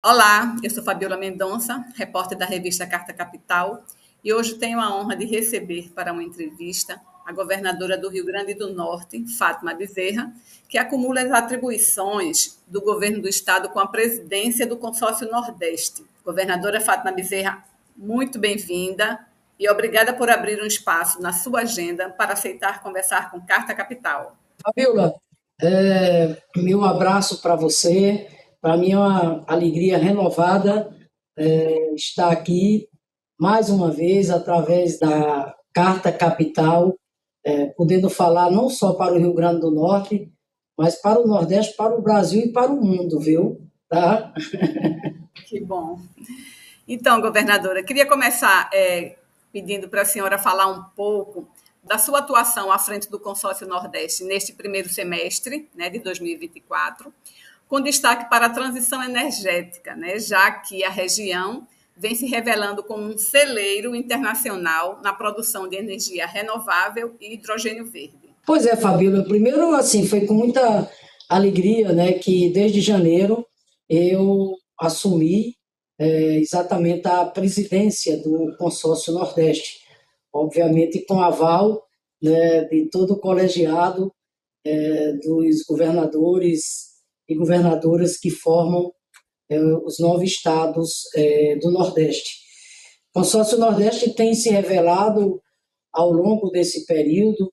Olá, eu sou Fabiola Mendonça, repórter da revista Carta Capital, e hoje tenho a honra de receber para uma entrevista a governadora do Rio Grande do Norte, Fátima Bezerra, que acumula as atribuições do governo do estado com a presidência do Consórcio Nordeste. Governadora Fátima Bezerra, muito bem-vinda e obrigada por abrir um espaço na sua agenda para aceitar conversar com Carta Capital. Fabiola, meu abraço para você. Para mim é uma alegria renovada estar aqui mais uma vez através da Carta Capital, podendo falar não só para o Rio Grande do Norte, mas para o Nordeste, para o Brasil e para o mundo, viu? Tá? Que bom. Então, governadora, queria começar pedindo para a senhora falar um pouco da sua atuação à frente do Consórcio Nordeste neste primeiro semestre, né, de 2024, com destaque para a transição energética, né, já que a região vem se revelando como um celeiro internacional na produção de energia renovável e hidrogênio verde. Pois é, Fabíola. Primeiro, assim, foi com muita alegria, né, que desde janeiro eu assumi exatamente a presidência do Consórcio Nordeste, obviamente com aval, né, de todo o colegiado dos governadores e governadoras que formam os 9 estados do Nordeste. O Consórcio Nordeste tem se revelado ao longo desse período.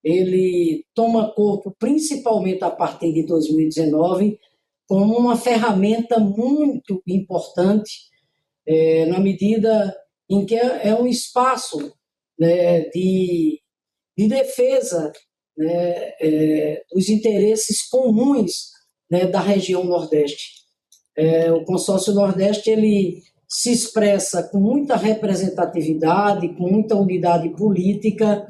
Ele toma corpo principalmente a partir de 2019 como uma ferramenta muito importante, na medida em que é um espaço, né, de defesa, né, dos interesses comuns, né, da região Nordeste. O Consórcio Nordeste ele se expressa com muita representatividade, com muita unidade política.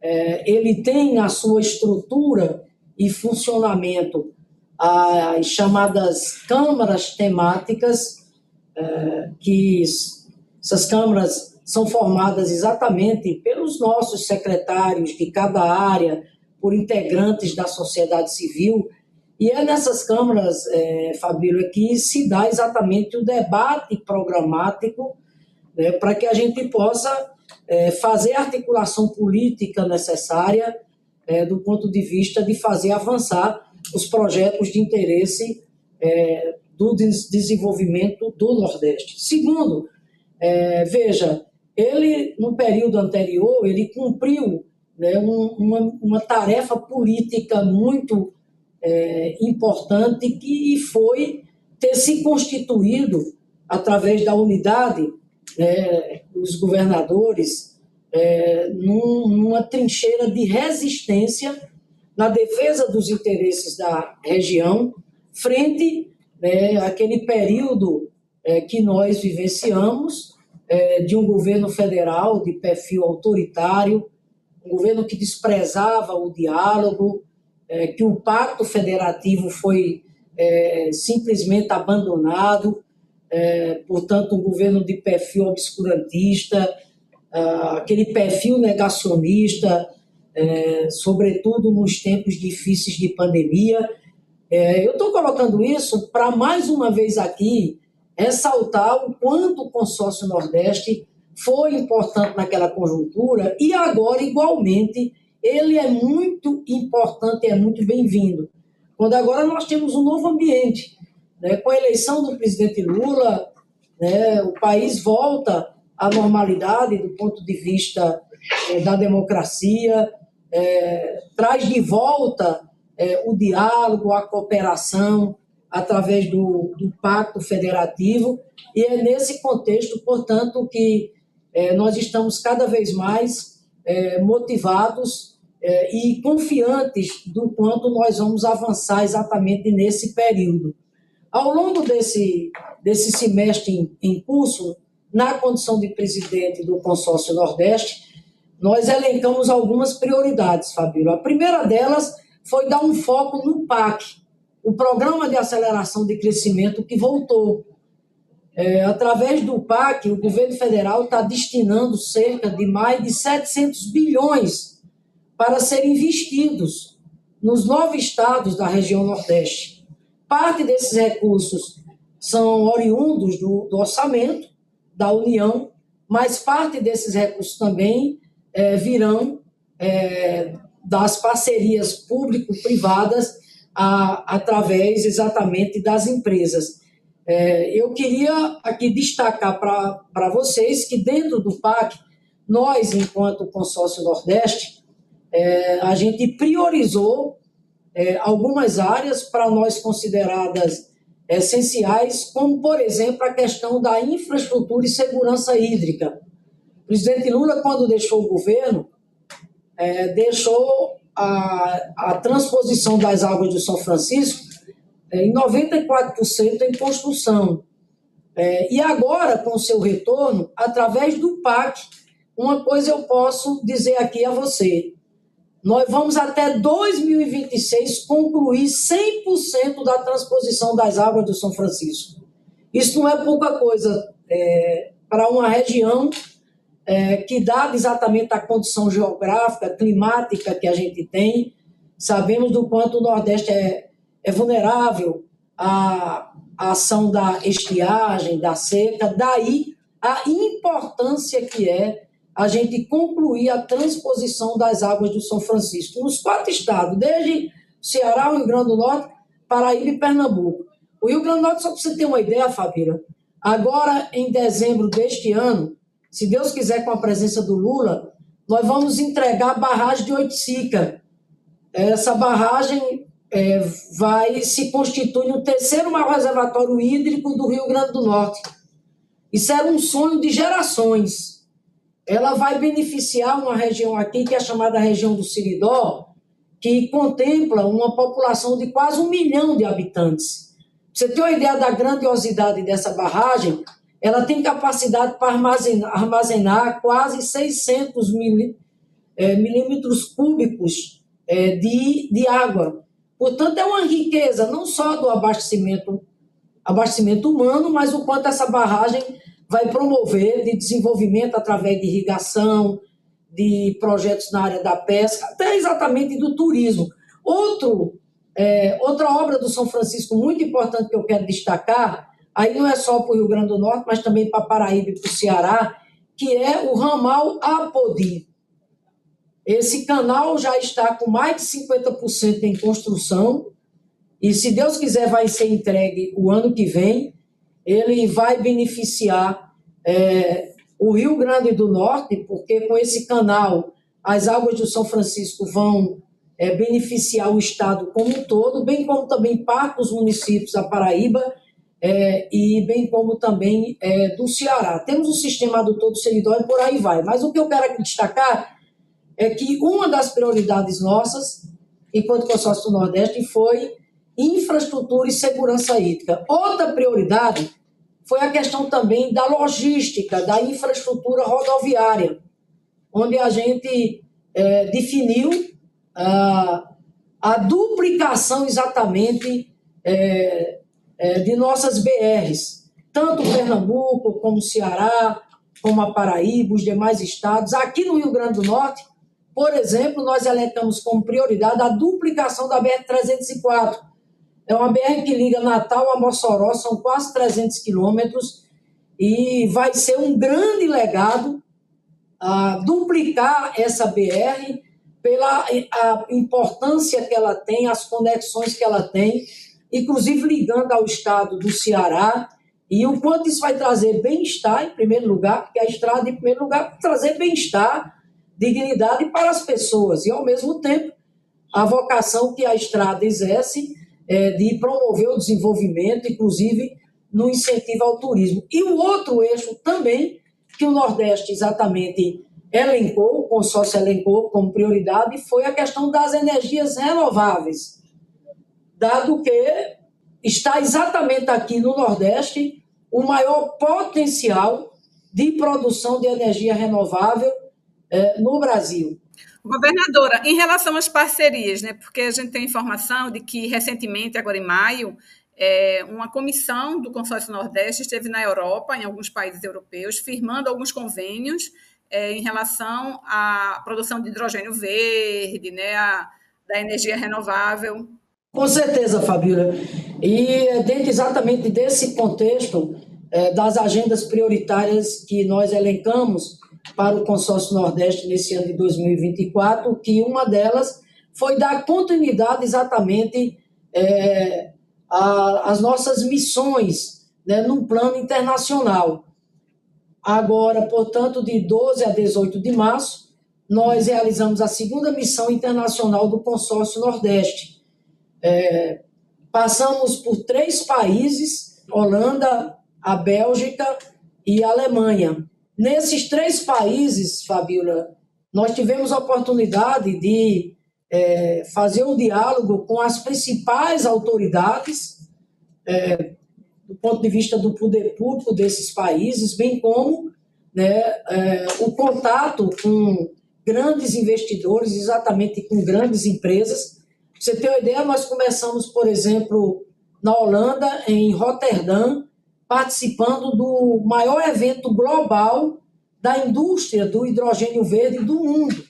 Ele tem na sua estrutura e funcionamento as chamadas câmaras temáticas, que essas câmaras são formadas exatamente pelos nossos secretários de cada área, por integrantes da sociedade civil, e é nessas câmaras, Fabíola, que se dá exatamente o debate programático, né, para que a gente possa fazer a articulação política necessária do ponto de vista de fazer avançar os projetos de interesse do desenvolvimento do Nordeste. Segundo, veja, ele, no período anterior, ele cumpriu, né, uma tarefa política muito importante, que foi ter se constituído através da unidade dos governadores numa trincheira de resistência na defesa dos interesses da região frente àquele período que nós vivenciamos, de um governo federal de perfil autoritário, um governo que desprezava o diálogo, que o pacto federativo foi simplesmente abandonado, portanto, um governo de perfil obscurantista, aquele perfil negacionista, sobretudo nos tempos difíceis de pandemia. Eu estou colocando isso para, mais uma vez aqui, ressaltar o quanto o Consórcio Nordeste foi importante naquela conjuntura, e agora, igualmente, ele é muito importante e é muito bem-vindo. Quando agora nós temos um novo ambiente, né, com a eleição do presidente Lula, né, o país volta à normalidade do ponto de vista da democracia, traz de volta o diálogo, a cooperação através do Pacto Federativo, e é nesse contexto, portanto, que nós estamos cada vez mais motivados e confiantes do quanto nós vamos avançar exatamente nesse período. Ao longo desse semestre em curso, na condição de presidente do Consórcio Nordeste, nós elencamos algumas prioridades, Fabíola. A primeira delas foi dar um foco no PAC, o Programa de Aceleração de Crescimento, que voltou. Através do PAC, o governo federal está destinando cerca de mais de 700 bilhões para serem investidos nos 9 estados da região Nordeste. Parte desses recursos são oriundos do orçamento da União, mas parte desses recursos também virão das parcerias público-privadas através exatamente das empresas. Eu queria aqui destacar para vocês que dentro do PAC, nós, enquanto Consórcio Nordeste, a gente priorizou algumas áreas para nós consideradas essenciais, como, por exemplo, a questão da infraestrutura e segurança hídrica. O presidente Lula, quando deixou o governo, deixou a transposição das águas do São Francisco em 94% em construção. E agora, com o seu retorno, através do PAC, uma coisa eu posso dizer aqui a você: nós vamos até 2026 concluir 100% da transposição das águas do São Francisco. Isso não é pouca coisa para uma região que, dada exatamente a condição geográfica, climática que a gente tem, sabemos do quanto o Nordeste é vulnerável à ação da estiagem, da seca, daí a importância que a gente concluir a transposição das águas do São Francisco nos 4 estados, desde Ceará, o Rio Grande do Norte, Paraíba e Pernambuco. O Rio Grande do Norte, só para você ter uma ideia, Fabíola, agora em dezembro deste ano, se Deus quiser, com a presença do Lula, nós vamos entregar a barragem de Oiticica. Essa barragem vai se constituir no 3º maior reservatório hídrico do Rio Grande do Norte. Isso era um sonho de gerações. Ela vai beneficiar uma região aqui, que é chamada região do Siridó, que contempla uma população de quase 1 milhão de habitantes. Pra você ter uma ideia da grandiosidade dessa barragem, ela tem capacidade para armazenar quase 600 milímetros cúbicos de água. Portanto, é uma riqueza não só do abastecimento humano, mas o quanto essa barragem vai promover de desenvolvimento através de irrigação, de projetos na área da pesca, até exatamente do turismo. Outra obra do São Francisco muito importante que eu quero destacar, aí não é só para o Rio Grande do Norte, mas também para Paraíba e para o Ceará, que é o ramal Apodi. Esse canal já está com mais de 50% em construção e, se Deus quiser, vai ser entregue o ano que vem. Ele vai beneficiar o Rio Grande do Norte, porque com esse canal as águas do São Francisco vão beneficiar o estado como um todo, bem como também parte dos municípios da Paraíba e bem como também do Ceará. Temos o sistema adutor do Seridó e por aí vai. Mas o que eu quero aqui destacar é que uma das prioridades nossas, enquanto Consórcio do Nordeste, foi infraestrutura e segurança hídrica. Outra prioridade foi a questão também da logística, da infraestrutura rodoviária, onde a gente definiu a duplicação exatamente de nossas BRs, tanto Pernambuco, como Ceará, como a Paraíba, os demais estados. Aqui no Rio Grande do Norte, por exemplo, nós elencamos como prioridade a duplicação da BR-304. É uma BR que liga Natal a Mossoró, são quase 300 quilômetros, e vai ser um grande legado duplicar essa BR pela a importância que ela tem, as conexões que ela tem, inclusive ligando ao estado do Ceará, e o quanto isso vai trazer bem-estar, em primeiro lugar, porque a estrada, em primeiro lugar, vai trazer bem-estar, dignidade para as pessoas, e, ao mesmo tempo, a vocação que a estrada exerce de promover o desenvolvimento, inclusive no incentivo ao turismo. E o outro eixo também, que o Nordeste exatamente elencou, o consórcio elencou como prioridade, foi a questão das energias renováveis, dado que está exatamente aqui no Nordeste o maior potencial de produção de energia renovável no Brasil. Governadora, em relação às parcerias, né, porque a gente tem informação de que recentemente, agora em maio, uma comissão do Consórcio Nordeste esteve na Europa, em alguns países europeus, firmando alguns convênios em relação à produção de hidrogênio verde, né, da energia renovável. Com certeza, Fabíola. E dentro exatamente desse contexto, das agendas prioritárias que nós elencamos para o Consórcio Nordeste nesse ano de 2024, que uma delas foi dar continuidade exatamente às nossas missões, né, num plano internacional. Agora, portanto, de 12 a 18 de março, nós realizamos a segunda missão internacional do Consórcio Nordeste. Passamos por 3 países, Holanda, a Bélgica e a Alemanha. Nesses 3 países, Fabíola, nós tivemos a oportunidade de fazer um diálogo com as principais autoridades do ponto de vista do poder público desses países, bem como, né, o contato com grandes investidores, exatamente com grandes empresas. Pra você ter uma ideia, nós começamos, por exemplo, na Holanda, em Roterdã, participando do maior evento global da indústria do hidrogênio verde do mundo.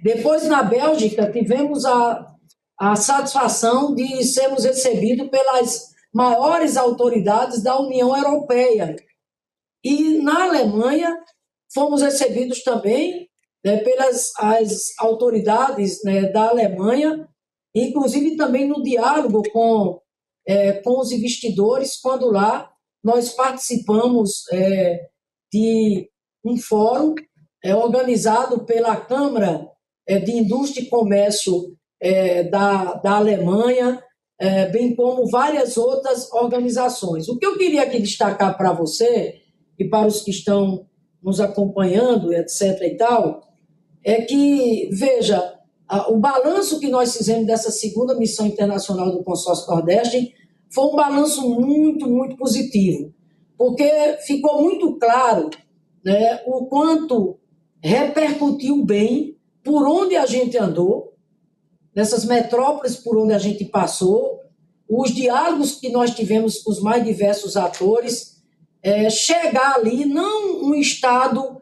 Depois, na Bélgica, tivemos a satisfação de sermos recebidos pelas maiores autoridades da União Europeia. E na Alemanha, fomos recebidos também, né, pelas as autoridades, né, da Alemanha, inclusive também no diálogo com os investidores, quando lá nós participamos de um fórum organizado pela Câmara de Indústria e Comércio da Alemanha, bem como várias outras organizações. O que eu queria aqui destacar para você e para os que estão nos acompanhando, etc. e tal, é que, veja, o balanço que nós fizemos dessa segunda missão internacional do Consórcio Nordeste foi um balanço muito, muito positivo, porque ficou muito claro, né, o quanto repercutiu bem por onde a gente andou, nessas metrópoles por onde a gente passou, os diálogos que nós tivemos com os mais diversos atores, chegar ali, não um estado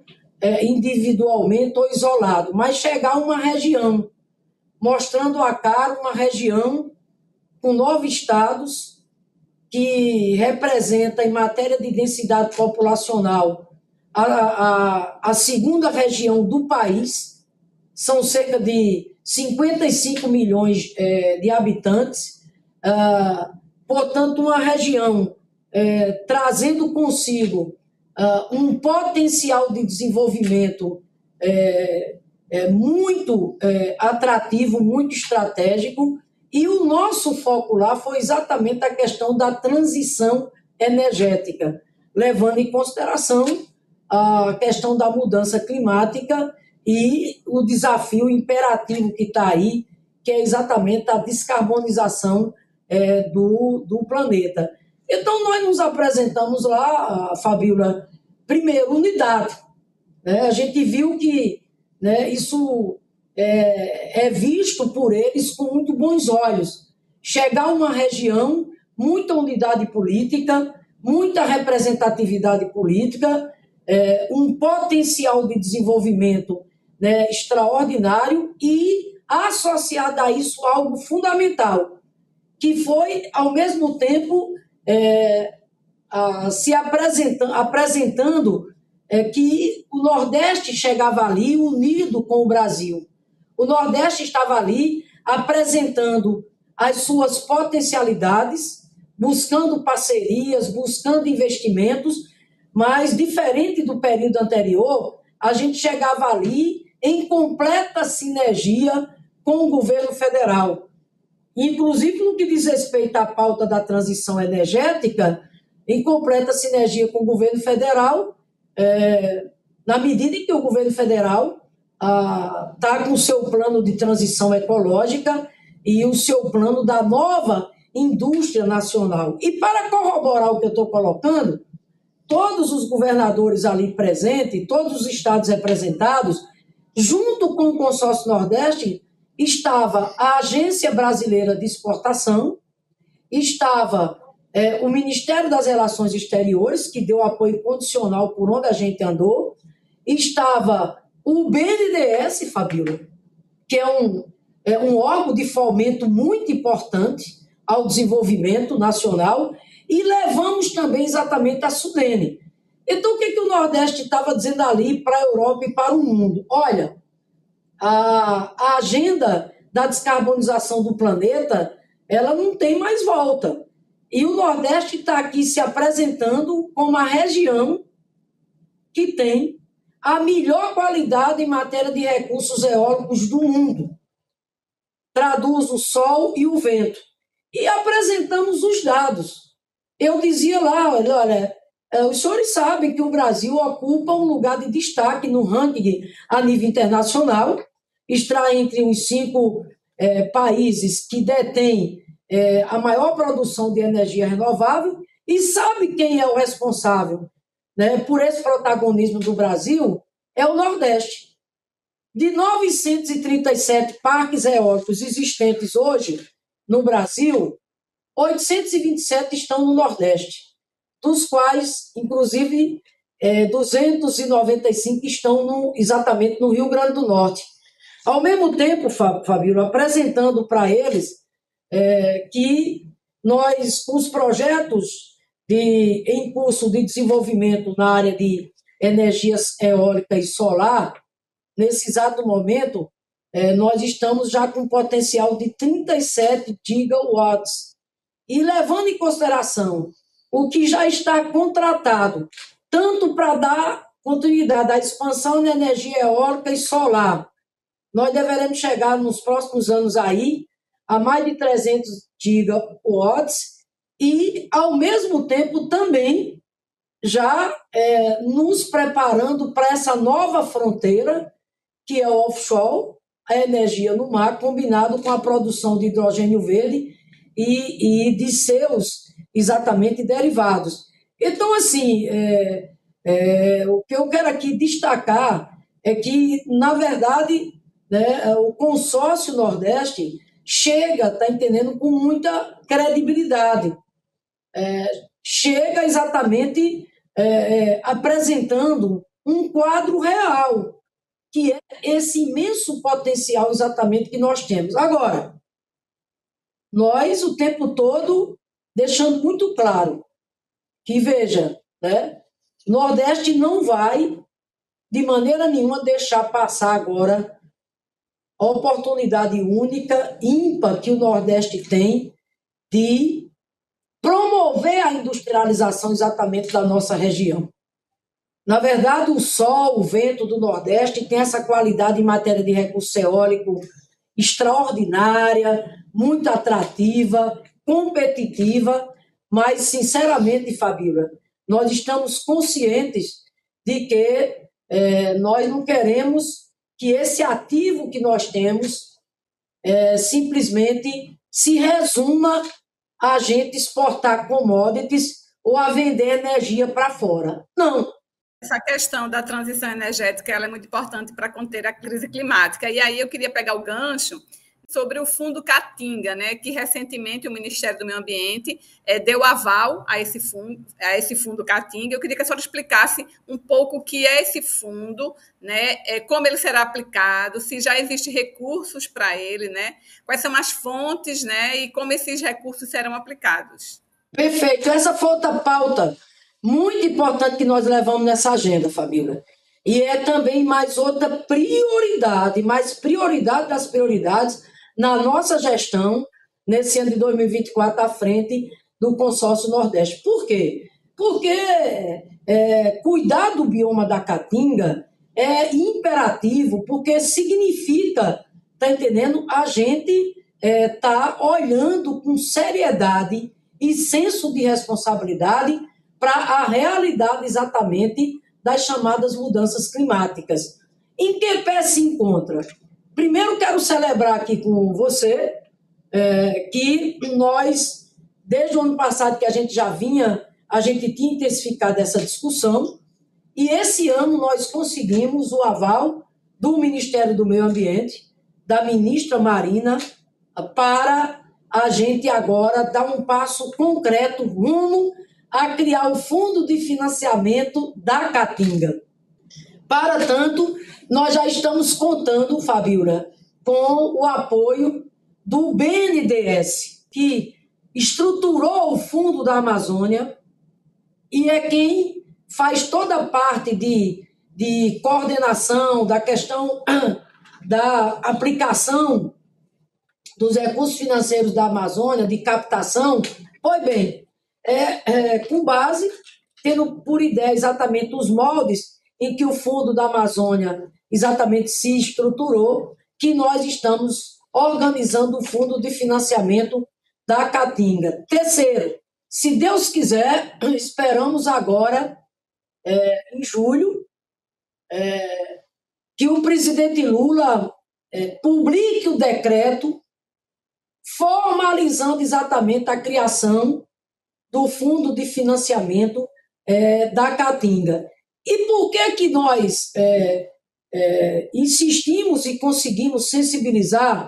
individualmente ou isolado, mas chegar a uma região, mostrando a cara uma região com 9 estados que representa, em matéria de densidade populacional, a segunda região do país. São cerca de 55 milhões de habitantes, portanto, uma região trazendo consigo um potencial de desenvolvimento muito atrativo, muito estratégico, e o nosso foco lá foi exatamente a questão da transição energética, levando em consideração a questão da mudança climática e o desafio imperativo que está aí, que é exatamente a descarbonização do planeta. Então, nós nos apresentamos lá, Fabíola, primeiro, unidade. Né? A gente viu que, né, isso é visto por eles com muito bons olhos. Chegar a uma região, muita unidade política, muita representatividade política, um potencial de desenvolvimento, né, extraordinário, e associado a isso algo fundamental, que foi, ao mesmo tempo, se apresentando que o Nordeste chegava ali unido com o Brasil. O Nordeste estava ali apresentando as suas potencialidades, buscando parcerias, buscando investimentos, mas, diferente do período anterior, a gente chegava ali em completa sinergia com o governo federal. Inclusive, no que diz respeito à pauta da transição energética, em completa sinergia com o governo federal, na medida em que o governo federal está com o seu plano de transição ecológica e o seu plano da nova indústria nacional. E para corroborar o que eu estou colocando, todos os governadores ali presentes, todos os estados representados, junto com o Consórcio Nordeste, estava a Agência Brasileira de Exportação, estava o Ministério das Relações Exteriores, que deu apoio condicional por onde a gente andou, estava o BNDES, Fabíola, que é um órgão de fomento muito importante ao desenvolvimento nacional, e levamos também exatamente a Sudene. Então, o que o Nordeste estava dizendo ali para a Europa e para o mundo? Olha, a agenda da descarbonização do planeta, ela não tem mais volta. E o Nordeste está aqui se apresentando como a região que tem a melhor qualidade em matéria de recursos eólicos do mundo. Traduz o sol e o vento. E apresentamos os dados. Eu dizia lá, olha, os senhores sabem que o Brasil ocupa um lugar de destaque no ranking a nível internacional, está entre os 5 países que detêm a maior produção de energia renovável, e sabe quem é o responsável, né, por esse protagonismo do Brasil? É o Nordeste. De 937 parques eólicos existentes hoje no Brasil, 827 estão no Nordeste, dos quais, inclusive, 295 estão exatamente no Rio Grande do Norte. Ao mesmo tempo, Fabíola, apresentando para eles que nós, os projetos em curso de desenvolvimento na área de energias eólica e solar, nesse exato momento, nós estamos já com um potencial de 37 gigawatts. E levando em consideração o que já está contratado, tanto para dar continuidade à expansão de energia eólica e solar, nós deveremos chegar nos próximos anos aí a mais de 300 gigawatts e, ao mesmo tempo, também já nos preparando para essa nova fronteira, que é o offshore, a energia no mar, combinado com a produção de hidrogênio verde e de seus, exatamente, derivados. Então, assim, o que eu quero aqui destacar é que, na verdade, né, o consórcio Nordeste chega, está entendendo, com muita credibilidade. Chega exatamente apresentando um quadro real, que é esse imenso potencial exatamente que nós temos. Agora, nós, o tempo todo, deixando muito claro que, veja, né, o Nordeste não vai, de maneira nenhuma, deixar passar agora a oportunidade única, ímpar, que o Nordeste tem de promover a industrialização exatamente da nossa região. Na verdade, o sol, o vento do Nordeste tem essa qualidade em matéria de recurso eólico extraordinária, muito atrativa, competitiva, mas, sinceramente, Fabíola, nós estamos conscientes de que nós não queremos que esse ativo que nós temos simplesmente se resuma a gente exportar commodities ou a vender energia para fora. Não. Essa questão da transição energética ela é muito importante para conter a crise climática. E aí eu queria pegar o gancho sobre o Fundo Caatinga, né, que recentemente o Ministério do Meio Ambiente deu aval a esse fundo Caatinga. Eu queria que a senhora explicasse um pouco o que é esse fundo, né, como ele será aplicado, se já existem recursos para ele, né, quais são as fontes, né, e como esses recursos serão aplicados. Perfeito. Essa foi outra pauta muito importante que nós levamos nessa agenda, Fabíola. E é também mais outra prioridade, mais prioridade das prioridades na nossa gestão, nesse ano de 2024, à frente do Consórcio Nordeste. Por quê? Porque cuidar do bioma da Caatinga é imperativo, porque significa, está entendendo, a gente tá olhando com seriedade e senso de responsabilidade para a realidade exatamente das chamadas mudanças climáticas. Em que pé se encontra? Primeiro, quero celebrar aqui com você que nós, desde o ano passado que a gente tinha intensificado essa discussão, e esse ano nós conseguimos o aval do Ministério do Meio Ambiente, da ministra Marina, para a gente agora dar um passo concreto rumo a criar o Fundo de Financiamento da Caatinga. Para tanto, nós já estamos contando, Fabíola, com o apoio do BNDES, que estruturou o Fundo da Amazônia e é quem faz toda a parte de coordenação da questão da aplicação dos recursos financeiros da Amazônia, de captação. Pois bem, com base, tendo por ideia exatamente os moldes em que o Fundo da Amazônia exatamente se estruturou, que nós estamos organizando o Fundo de Financiamento da Caatinga. Terceiro, se Deus quiser, esperamos agora, em julho, que o presidente Lula publique o decreto formalizando exatamente a criação do Fundo de Financiamento da Caatinga. E por que nós insistimos e conseguimos sensibilizar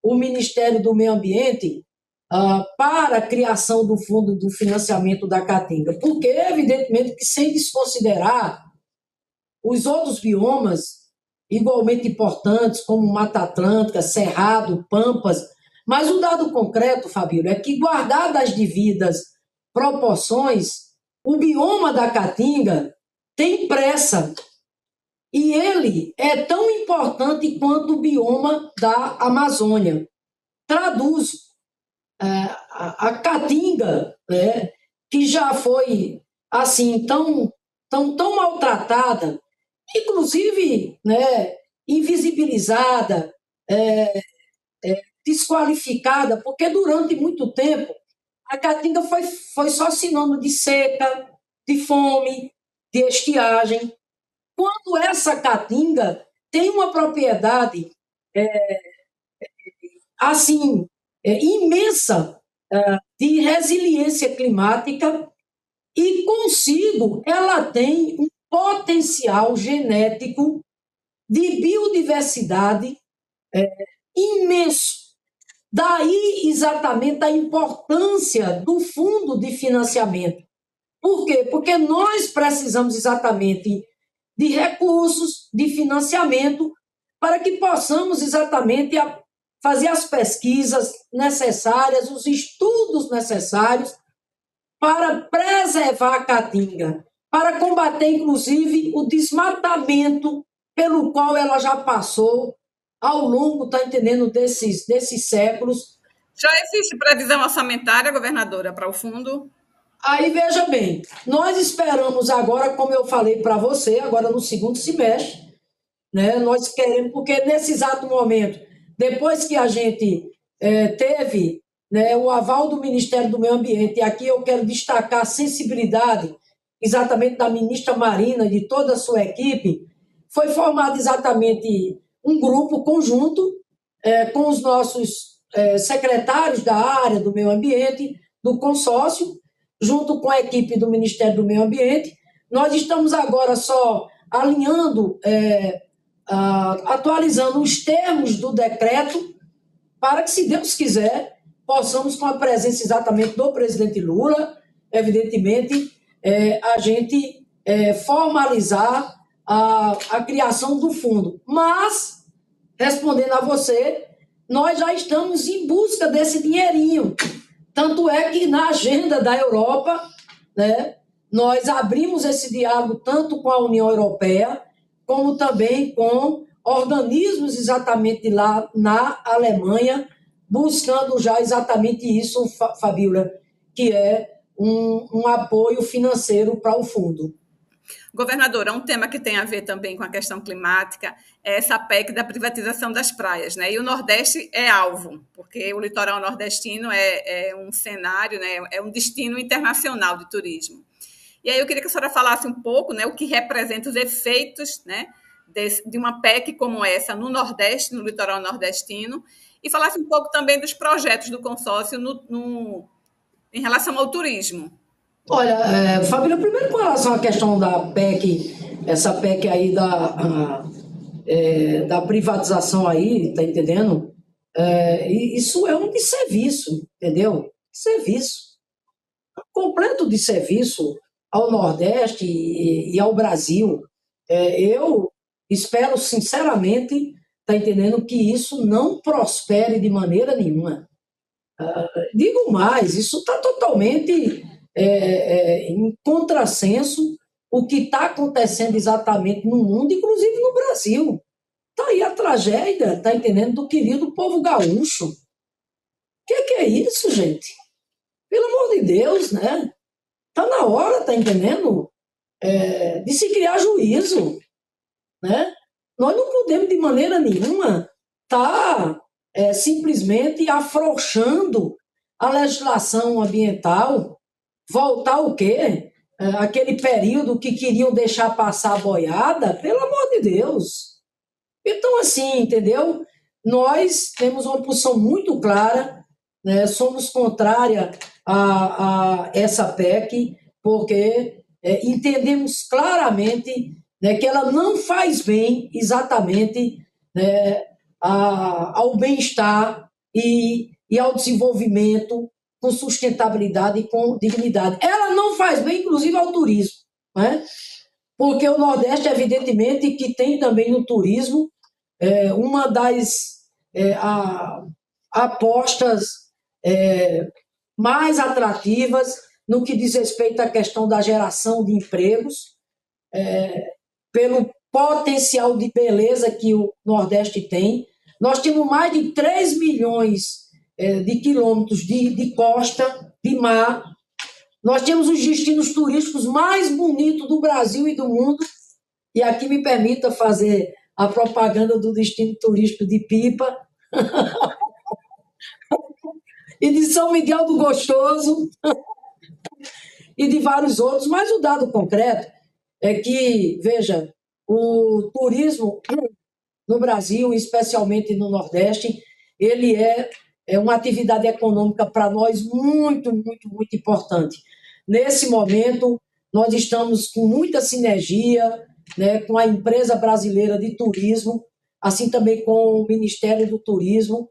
o Ministério do Meio Ambiente para a criação do Fundo do Financiamento da Caatinga? Porque, evidentemente, que sem desconsiderar os outros biomas igualmente importantes, como Mata Atlântica, Cerrado, Pampas, mas o dado concreto, Fabíola, é que, guardado as devidas proporções, o bioma da Caatinga tem pressa e ele é tão importante quanto o bioma da Amazônia. Traduzo, a Caatinga, que já foi assim tão maltratada, inclusive invisibilizada, desqualificada, porque durante muito tempo a Caatinga foi só sinônimo de seca, de fome, de estiagem, quando essa Caatinga tem uma propriedade assim imensa de resiliência climática e consigo ela tem um potencial genético de biodiversidade imenso. Daí exatamente a importância do fundo de financiamento. Por quê? Porque nós precisamos exatamente de recursos, de financiamento, para que possamos exatamente fazer as pesquisas necessárias, os estudos necessários para preservar a Caatinga, para combater, inclusive, o desmatamento pelo qual ela já passou ao longo, está entendendo, desses séculos. Já existe previsão orçamentária, governadora, para o fundo? Aí, veja bem, nós esperamos agora, como eu falei para você, agora no segundo semestre, nós queremos, porque nesse exato momento, depois que a gente teve o aval do Ministério do Meio Ambiente, e aqui eu quero destacar a sensibilidade exatamente da ministra Marina e de toda a sua equipe, foi formado exatamente um grupo conjunto com os nossos secretários da área do meio ambiente, do consórcio, junto com a equipe do Ministério do Meio Ambiente. Nós estamos agora só alinhando, atualizando os termos do decreto, para que, se Deus quiser, possamos, com a presença exatamente do presidente Lula, evidentemente, a gente formalizar a criação do fundo. Mas, respondendo a você, nós já estamos em busca desse dinheirinho. Tanto é que, na agenda da Europa, nós abrimos esse diálogo tanto com a União Europeia, como também com organismos exatamente de lá na Alemanha, buscando já exatamente isso, Fabíola, que é um apoio financeiro para o fundo. Governadora, um tema que tem a ver também com a questão climática é essa PEC da privatização das praias, E o Nordeste é alvo, porque o litoral nordestino é um cenário, é um destino internacional de turismo. E aí eu queria que a senhora falasse um pouco, o que representa os efeitos, de uma PEC como essa no Nordeste, no litoral nordestino, e falasse um pouco também dos projetos do consórcio em relação ao turismo. Olha, Fabíola, primeiro com relação à questão da PEC, essa PEC aí da privatização aí, tá entendendo? Isso é um desserviço, entendeu? Serviço. Completo desserviço ao Nordeste e ao Brasil. Eu espero, sinceramente, tá entendendo, que isso não prospere de maneira nenhuma. Digo mais, isso está totalmente em contrassenso o que está acontecendo exatamente no mundo, inclusive no Brasil. Está aí a tragédia, tá entendendo, do querido povo gaúcho. O que é isso, gente? Pelo amor de Deus, né? Está na hora, tá entendendo? De se criar juízo, né? Nós não podemos, de maneira nenhuma, estar simplesmente afrouxando a legislação ambiental, voltar o quê? Aquele período que queriam deixar passar a boiada, pelo amor de Deus. Então, assim, entendeu? Nós temos uma posição muito clara, né? Somos contrária a essa PEC, porque entendemos claramente, né, que ela não faz bem exatamente, né, ao bem-estar e ao desenvolvimento com sustentabilidade e com dignidade. Ela não faz bem, inclusive, ao turismo, né? Porque o Nordeste, evidentemente, que tem também no turismo uma das apostas mais atrativas no que diz respeito à questão da geração de empregos, pelo potencial de beleza que o Nordeste tem. Nós temos mais de 3 milhões de quilômetros de costa, de mar. Nós temos os destinos turísticos mais bonitos do Brasil e do mundo. E aqui me permita fazer a propaganda do destino turístico de Pipa e de São Miguel do Gostoso e de vários outros, mas o dado concreto é que, veja, o turismo no Brasil, especialmente no Nordeste, ele é uma atividade econômica para nós muito, muito, muito importante. Nesse momento, nós estamos com muita sinergia, né, com a empresa brasileira de turismo, assim também com o Ministério do Turismo,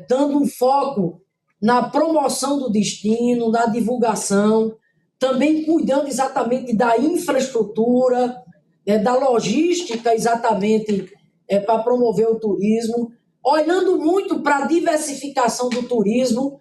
dando um foco na promoção do destino, na divulgação, também cuidando exatamente da infraestrutura, da logística exatamente para promover o turismo, olhando muito para a diversificação do turismo,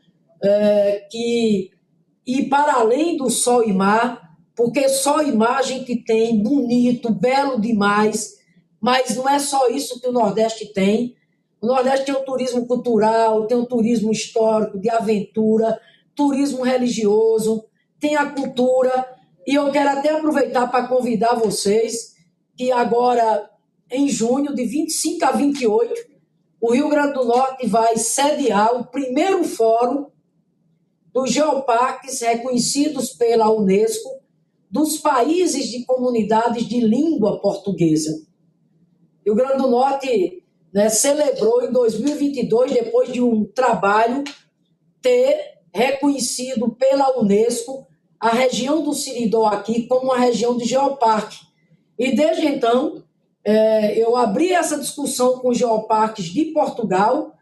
e para além do sol e mar, porque só a gente tem, bonito, belo demais, mas não é só isso que o Nordeste tem. O Nordeste tem o turismo cultural, tem o turismo histórico, de aventura, turismo religioso, tem a cultura, e eu quero até aproveitar para convidar vocês que agora, em junho, de 25 a 28, o Rio Grande do Norte vai sediar o primeiro fórum dos geoparques reconhecidos pela Unesco dos países de comunidades de língua portuguesa. O Rio Grande do Norte, né, celebrou em 2022, depois de um trabalho, ter reconhecido pela Unesco a região do Siridó aqui como uma região de geoparque. E desde então, eu abri essa discussão com os geoparques de Portugal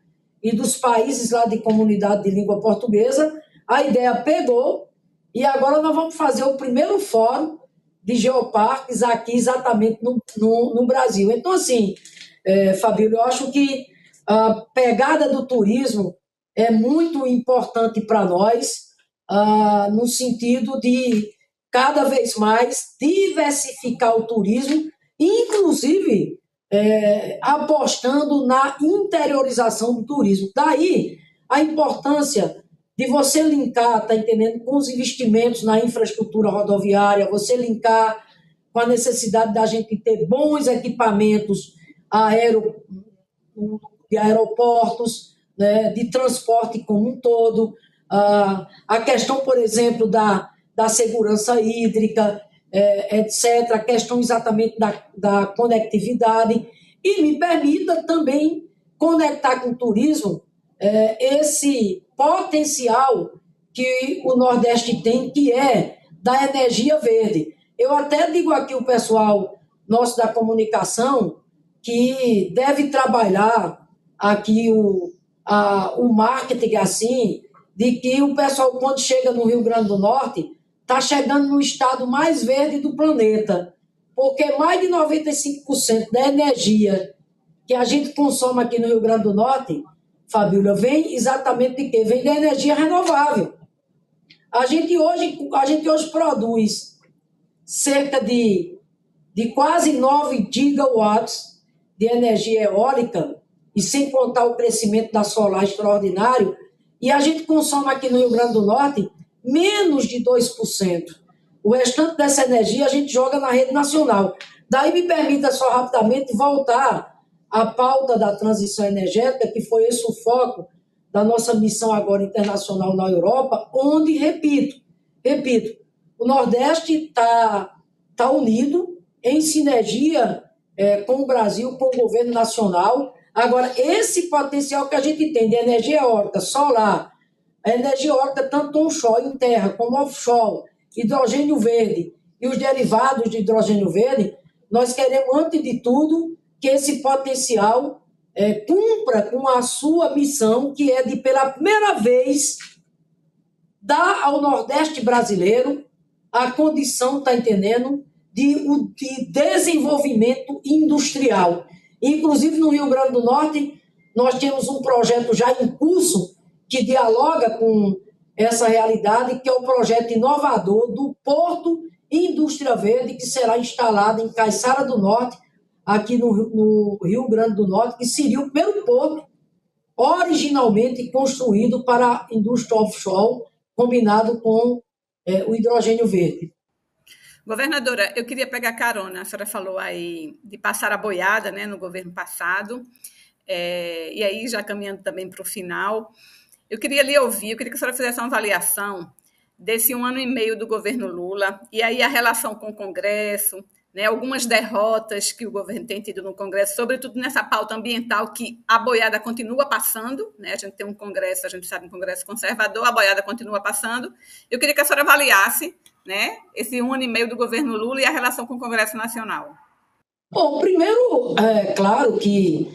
e dos países lá de comunidade de língua portuguesa. A ideia pegou e agora nós vamos fazer o primeiro fórum de geoparques aqui exatamente no Brasil. Então, assim, Fabíola, eu acho que a pegada do turismo é muito importante para nós, no sentido de cada vez mais diversificar o turismo, inclusive apostando na interiorização do turismo. Daí a importância de você linkar, tá entendendo, com os investimentos na infraestrutura rodoviária, você linkar com a necessidade da gente ter bons equipamentos de aeroportos, né, de transporte como um todo, a questão, por exemplo, da segurança hídrica, etc., a questão exatamente da conectividade, e me permita também conectar com o turismo esse potencial que o Nordeste tem, que é da energia verde. Eu até digo aqui o pessoal nosso da comunicação que deve trabalhar aqui o marketing assim, de que o pessoal, quando chega no Rio Grande do Norte, está chegando no estado mais verde do planeta, porque mais de 95% da energia que a gente consome aqui no Rio Grande do Norte, Fabíola, vem exatamente de quê? Vem da energia renovável. A gente hoje produz cerca de quase 9 gigawatts de energia eólica, e sem contar o crescimento da solar extraordinário, e a gente consome aqui no Rio Grande do Norte menos de 2%. O restante dessa energia a gente joga na rede nacional. Daí me permita só rapidamente voltar à pauta da transição energética, que foi esse o foco da nossa missão agora internacional na Europa, onde, repito, o Nordeste está unido em sinergia com o Brasil, com o governo nacional. Agora, esse potencial que a gente tem de energia eólica, solar, a energia eólica tanto onshore, em terra, como offshore, hidrogênio verde e os derivados de hidrogênio verde, nós queremos, antes de tudo, que esse potencial cumpra com a sua missão, que é de, pela primeira vez, dar ao Nordeste brasileiro a condição, está entendendo, de desenvolvimento industrial. Inclusive, no Rio Grande do Norte, nós temos um projeto já em curso que dialoga com essa realidade, que é o projeto inovador do Porto Indústria Verde, que será instalado em Caiçara do Norte, aqui no Rio Grande do Norte, que seria o primeiro porto originalmente construído para a indústria offshore, combinado com o hidrogênio verde. Governadora, eu queria pegar carona, a senhora falou aí de passar a boiada, né, no governo passado, e aí já caminhando também para o final, eu queria lhe ouvir, eu queria que a senhora fizesse uma avaliação desse 1 ano e meio do governo Lula, e aí a relação com o Congresso, né, algumas derrotas que o governo tem tido no Congresso, sobretudo nessa pauta ambiental, que a boiada continua passando, né, a gente tem um Congresso, a gente sabe, um Congresso conservador, a boiada continua passando. Eu queria que a senhora avaliasse, né, esse 1 ano e meio do governo Lula e a relação com o Congresso Nacional. Bom, primeiro, claro que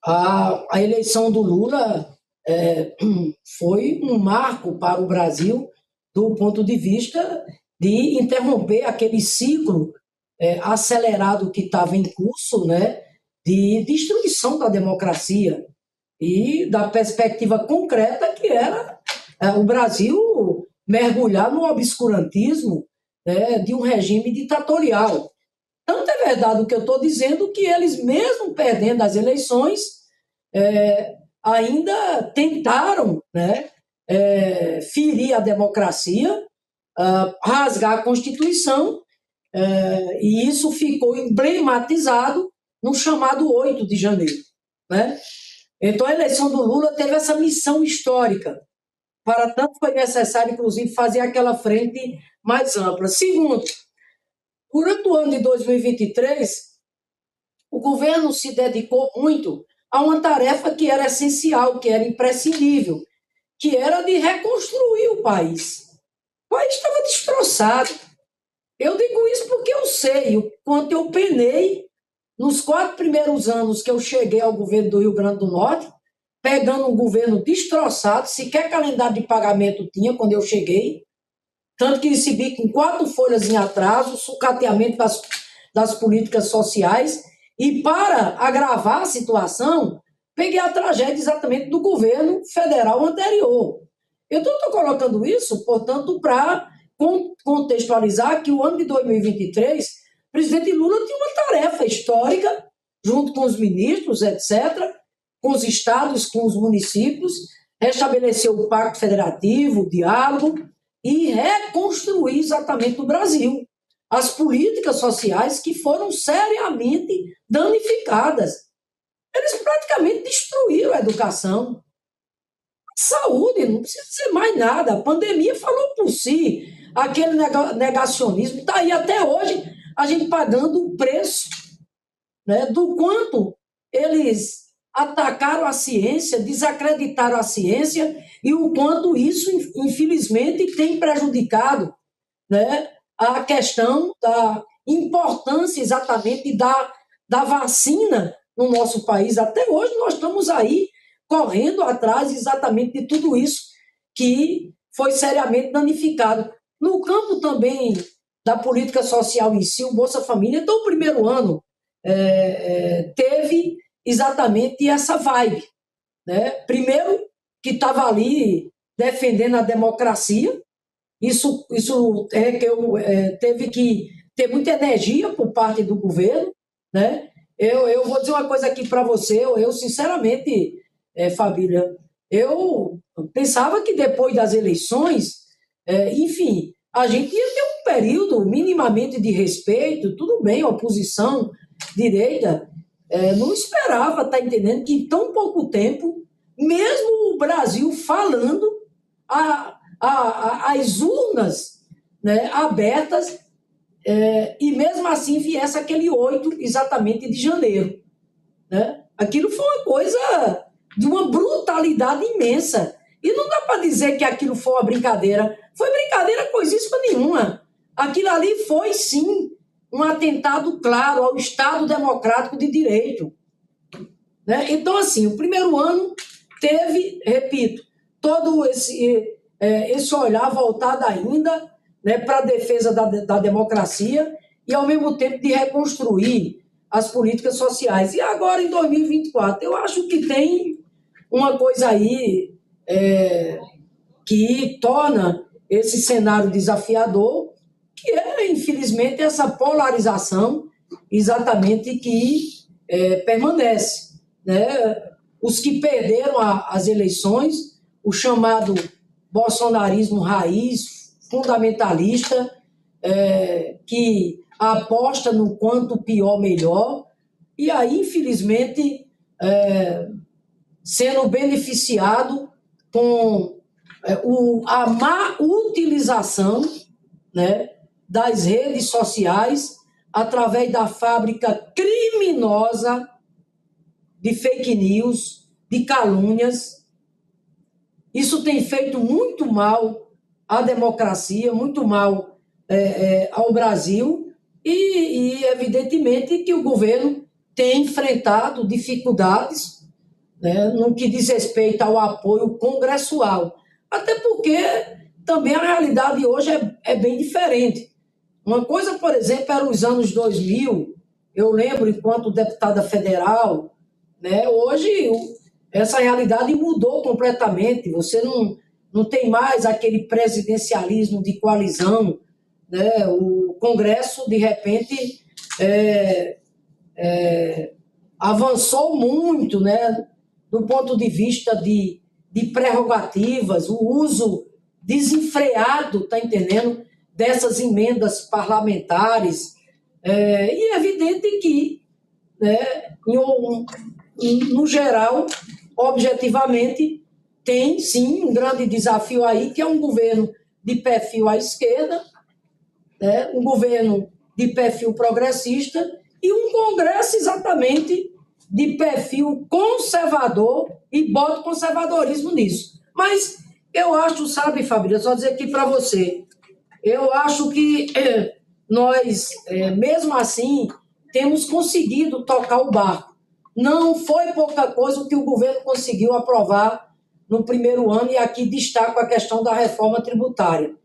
a eleição do Lula foi um marco para o Brasil do ponto de vista de interromper aquele ciclo acelerado que estava em curso, né, de destruição da democracia e da perspectiva concreta que era o Brasil mergulhar no obscurantismo, né, de um regime ditatorial. Tanto é verdade o que eu estou dizendo que eles, mesmo perdendo as eleições, ainda tentaram, né, ferir a democracia, rasgar a Constituição, e isso ficou emblematizado no chamado 8 de janeiro. Né? Então, a eleição do Lula teve essa missão histórica. Para tanto, foi necessário, inclusive, fazer aquela frente mais ampla. Segundo, durante o ano de 2023, o governo se dedicou muito a uma tarefa que era essencial, que era imprescindível, que era de reconstruir o país. O país estava destroçado. Eu digo isso porque eu sei o quanto eu penei nos 4 primeiros anos que eu cheguei ao governo do Rio Grande do Norte, pegando um governo destroçado, sequer calendário de pagamento tinha quando eu cheguei, tanto que recebi com 4 folhas em atraso, sucateamento das políticas sociais, e para agravar a situação, peguei a tragédia exatamente do governo federal anterior. Eu estou colocando isso, portanto, para contextualizar que o ano de 2023, o presidente Lula tinha uma tarefa histórica, junto com os ministros, etc., com os estados, com os municípios, restabeleceu o Pacto Federativo, o diálogo, e reconstruir exatamente o Brasil. As políticas sociais que foram seriamente danificadas. Eles praticamente destruíram a educação. Saúde, não precisa dizer mais nada. A pandemia falou por si. Aquele negacionismo está aí até hoje, a gente pagando o preço, né, do quanto eles atacaram a ciência, desacreditaram a ciência e o quanto isso, infelizmente, tem prejudicado, né, a questão da importância exatamente da vacina no nosso país. Até hoje nós estamos aí correndo atrás exatamente de tudo isso que foi seriamente danificado. No campo também da política social em si, o Bolsa Família, então o primeiro ano teve exatamente essa vibe, né? Primeiro, que estava ali defendendo a democracia, isso teve que ter muita energia por parte do governo, né? Eu vou dizer uma coisa aqui para você, eu sinceramente, Fabília, eu pensava que depois das eleições, enfim, a gente ia ter um período minimamente de respeito, tudo bem, oposição, direita, não esperava, tá entendendo, que em tão pouco tempo, mesmo o Brasil falando, as urnas, né, abertas, e mesmo assim viesse aquele 8 exatamente de janeiro. Né? Aquilo foi uma coisa de uma brutalidade imensa. E não dá para dizer que aquilo foi uma brincadeira. Foi brincadeira coisíssima nenhuma. Aquilo ali foi, sim, um atentado claro ao Estado Democrático de Direito. Né? Então, assim, o primeiro ano teve, repito, todo esse olhar voltado ainda, né, para a defesa da democracia e, ao mesmo tempo, de reconstruir as políticas sociais. E agora, em 2024, eu acho que tem uma coisa aí que torna esse cenário desafiador, que é, infelizmente, essa polarização exatamente que permanece. Né? Os que perderam as eleições, o chamado bolsonarismo raiz, fundamentalista, que aposta no quanto pior, melhor, e aí, infelizmente, sendo beneficiado com a má utilização, né, das redes sociais através da fábrica criminosa de fake news, de calúnias. Isso tem feito muito mal à democracia, muito mal ao Brasil e, evidentemente, que o governo tem enfrentado dificuldades, né, no que diz respeito ao apoio congressual. Até porque também a realidade hoje é bem diferente. Uma coisa, por exemplo, era os anos 2000, eu lembro, enquanto deputada federal, né, hoje essa realidade mudou completamente. Você não tem mais aquele presidencialismo de coalizão, né? O Congresso, de repente, avançou muito, né, do ponto de vista de prerrogativas, o uso desenfreado, está entendendo, dessas emendas parlamentares. E é evidente que, né, no geral, objetivamente, tem sim um grande desafio aí, que é um governo de perfil à esquerda, né, um governo de perfil progressista e um Congresso exatamente de perfil conservador, e bota conservadorismo nisso. Mas eu acho, sabe, Fabrício, só dizer aqui para você, eu acho que nós, mesmo assim, temos conseguido tocar o barco. Não foi pouca coisa o que o governo conseguiu aprovar no primeiro ano, e aqui destaco a questão da reforma tributária.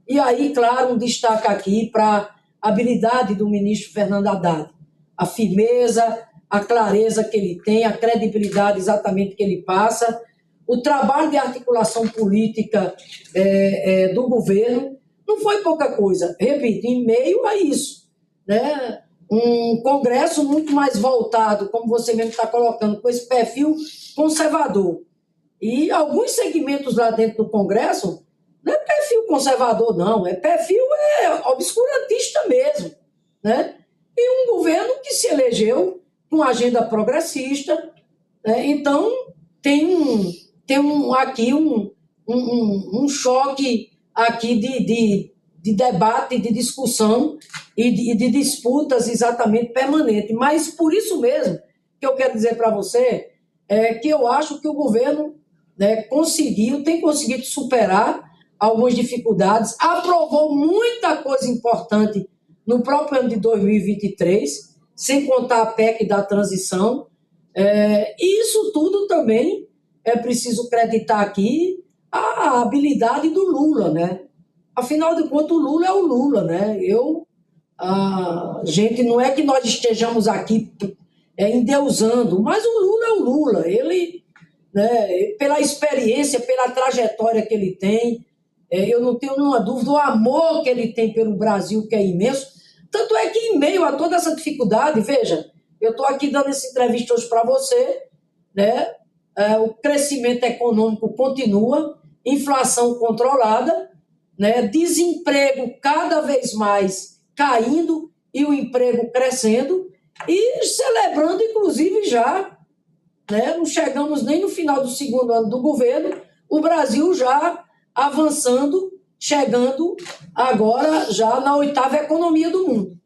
E aí, claro, um destaque aqui para a habilidade do ministro Fernando Haddad, a firmeza, a clareza que ele tem, a credibilidade exatamente que ele passa, o trabalho de articulação política do governo. Não foi pouca coisa, repito, em meio a isso, né? Um Congresso muito mais voltado, como você mesmo está colocando, com esse perfil conservador. E alguns segmentos lá dentro do Congresso não é perfil conservador, não, é perfil obscurantista mesmo, né? E um governo que se elegeu com agenda progressista, né? Então tem aqui um choque aqui de debate, de discussão e de disputas exatamente permanentes. Mas por isso mesmo que eu quero dizer para você que eu acho que o governo, né, tem conseguido superar algumas dificuldades, aprovou muita coisa importante no próprio ano de 2023, sem contar a PEC da transição. E isso tudo também é preciso acreditar aqui a habilidade do Lula, né? Afinal de contas, o Lula é o Lula, né? Eu a gente, não é que nós estejamos aqui endeusando, mas o Lula é o Lula, ele, né, pela experiência, pela trajetória que ele tem, eu não tenho nenhuma dúvida, o amor que ele tem pelo Brasil, que é imenso, tanto é que em meio a toda essa dificuldade, veja, eu estou aqui dando essa entrevista hoje para você, né, o crescimento econômico continua, inflação controlada, né, desemprego cada vez mais caindo e o emprego crescendo, e celebrando, inclusive, já, né, não chegamos nem no final do segundo ano do governo, o Brasil já avançando, chegando agora já na 8ª economia do mundo.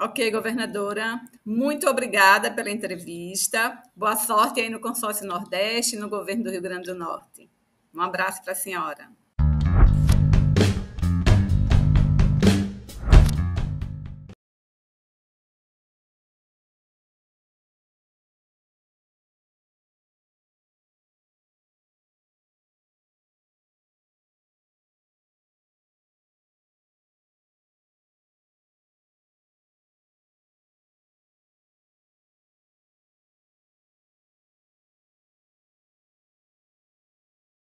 Ok, governadora, muito obrigada pela entrevista. Boa sorte aí no Consórcio Nordeste e no governo do Rio Grande do Norte. Um abraço para a senhora.